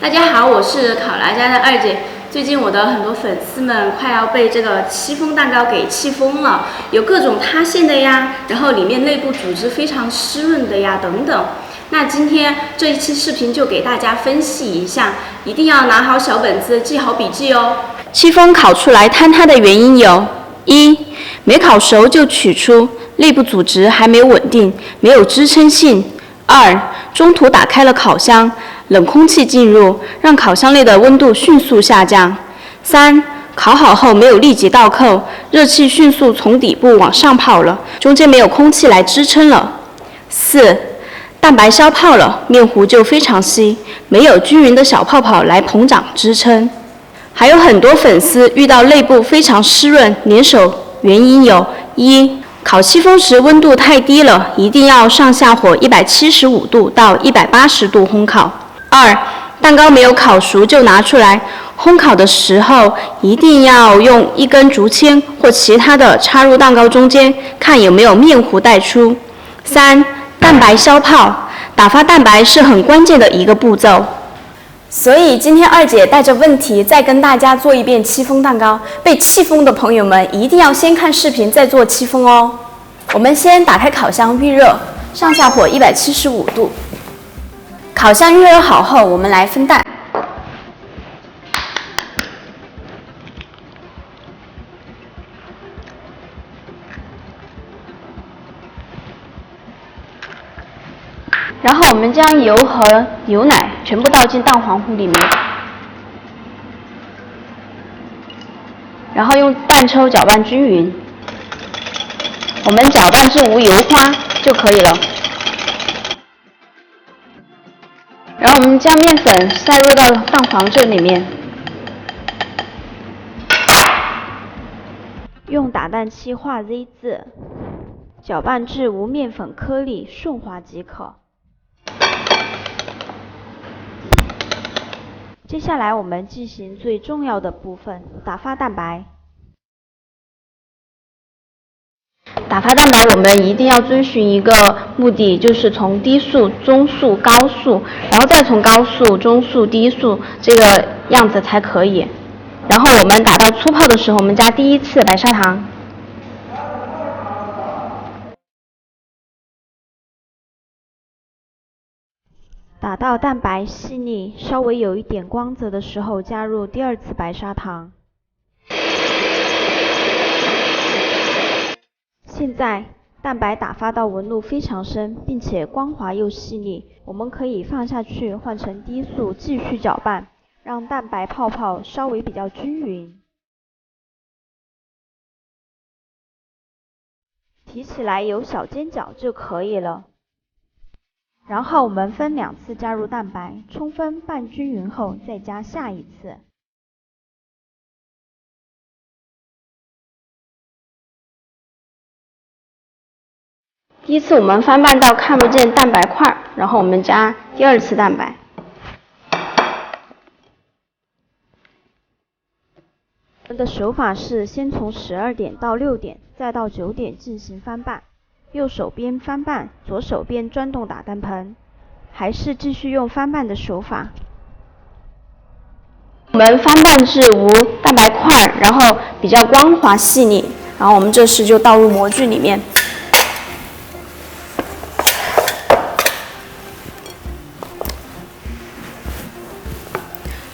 大家好，我是考拉家的二姐。最近我的很多粉丝们快要被这个戚风蛋糕给气疯了，有各种塌陷的呀，然后里面内部组织非常湿润的呀，等等。那今天这一期视频就给大家分析一下，一定要拿好小本子，记好笔记哦。戚风烤出来坍塌的原因有：一、没烤熟就取出，内部组织还没有稳定，没有支撑性；二、中途打开了烤箱，冷空气进入，让烤箱内的温度迅速下降；三、烤好后没有立即倒扣，热气迅速从底部往上跑了，中间没有空气来支撑了；四、蛋白消泡了，面糊就非常稀，没有均匀的小泡泡来膨胀支撑。还有很多粉丝遇到内部非常湿润粘手，原因有：一、烤戚风时温度太低了，一定要上下火175度到180度烘烤；二、蛋糕没有烤熟就拿出来，烘烤的时候一定要用一根竹签或其他的插入蛋糕中间，看有没有面糊带出；三、蛋白消泡，打发蛋白是很关键的一个步骤。所以今天二姐带着问题再跟大家做一遍戚风蛋糕，被气疯的朋友们一定要先看视频再做戚风哦。我们先打开烤箱预热，上下火175度。烤箱预热好后，我们来分蛋。然后我们将油和牛奶全部倒进蛋黄糊里面，然后用蛋抽搅拌均匀。我们搅拌至无油花就可以了。然后我们将面粉塞入到蛋黄这里面，用打蛋器画 Z 字，搅拌至无面粉颗粒，顺滑即可。接下来我们进行最重要的部分，打发蛋白。打发蛋白我们一定要遵循一个目的，就是从低速、中速、高速，然后再从高速、中速、低速这个样子才可以。然后我们打到粗泡的时候，我们加第一次白砂糖。打到蛋白细腻，稍微有一点光泽的时候，加入第二次白砂糖。现在蛋白打发到纹路非常深，并且光滑又细腻，我们可以放下去，换成低速继续搅拌，让蛋白泡泡稍微比较均匀。提起来有小尖角就可以了。然后我们分两次加入蛋白，充分拌均匀后再加下一次。第一次我们翻拌到看不见蛋白块，然后我们加第二次蛋白。我们的手法是先从12点到6点，再到9点进行翻拌。右手边翻拌，左手边转动打蛋盆，还是继续用翻拌的手法。我们翻拌至无蛋白块，然后比较光滑细腻，然后我们这时就倒入模具里面。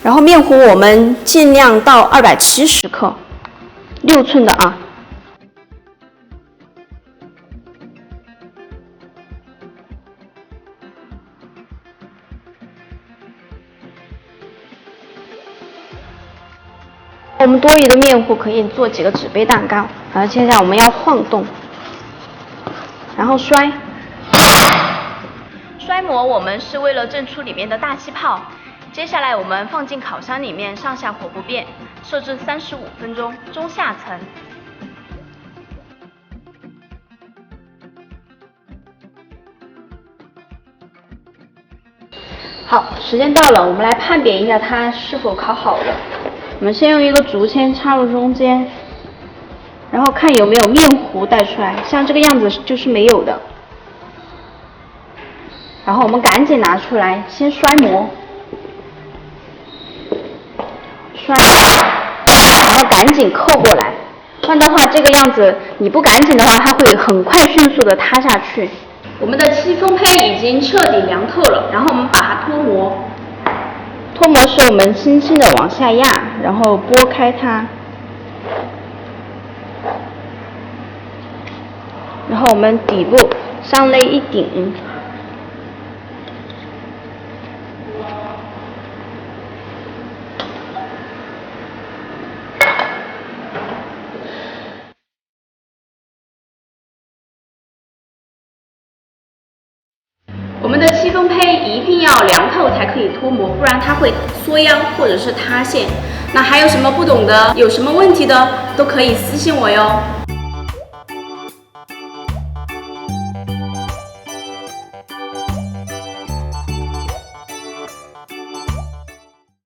然后面糊我们尽量到270克，6寸的啊。我们多余的面糊可以做几个纸杯蛋糕，然后接下来我们要晃动，然后摔。摔模我们是为了震出里面的大气泡。接下来我们放进烤箱里面，上下火不变，设置35分钟，中下层。好，时间到了，我们来判别一下它是否烤好了。我们先用一个竹签插入中间，然后看有没有面糊带出来，像这个样子就是没有的。然后我们赶紧拿出来，先摔模。圈，然后赶紧扣过来，不然的话这个样子你不赶紧的话，它会很快迅速的塌下去。我们的戚风胚已经彻底凉透了，然后我们把它脱模。脱模时我们轻轻的往下压，然后拨开它，然后我们底部上勒一顶。我们的戚风胚一定要凉透才可以脱模，不然它会缩腰或者是塌陷。那还有什么不懂的、有什么问题的，都可以私信我哟。